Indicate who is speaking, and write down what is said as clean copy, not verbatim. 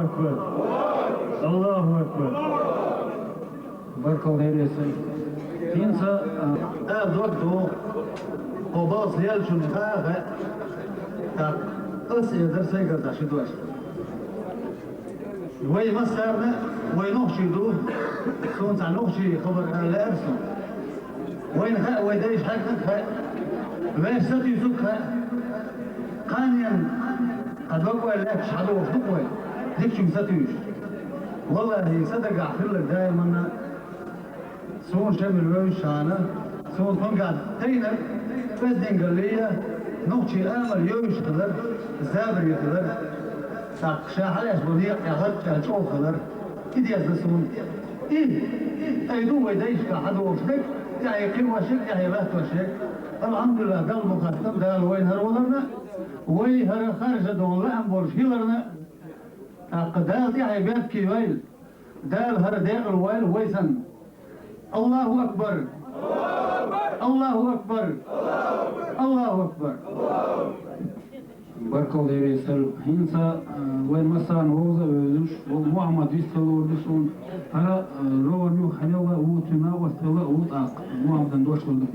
Speaker 1: أكبر الله أكبر بارك الله فيك تنسى
Speaker 2: دوكتو قباص يلشون خاخة قص يدر سيقر تشدوش وي مصرنا وي نخشي دو سون تاع نخشي خبر لا ارسم وين خاء وي دايش حقك خاء باش ستي زوك خاء قانيا قد وقوى لك شحدو وفدقوى ديك شو ستيش والله صدق اعتبر لك دائما سون شامل ويش انا سون قاعد تينر بدين قال لي نخشي امل يوش خضر زابر يخضر ساق شاحلاش بنيق يغرق شوف خضر كده يزسون ايه ايدو ويدايش كحد وفدك يعني كل وشك يعني بات وشك الحمد لله قال مخاطب قال وين هرولرنا وي هر خارج دون لا امبور فيلرنا قدال يعني بات كي ويل دال هر داخل ويل ويسن الله اكبر الله اكبر الله اكبر
Speaker 1: بارك الله فيك هنسا وين مثلا هو زوج محمد يستلو بسون هلا رو نو خلوا وتنا واستلا وطاق محمد ندوش ولا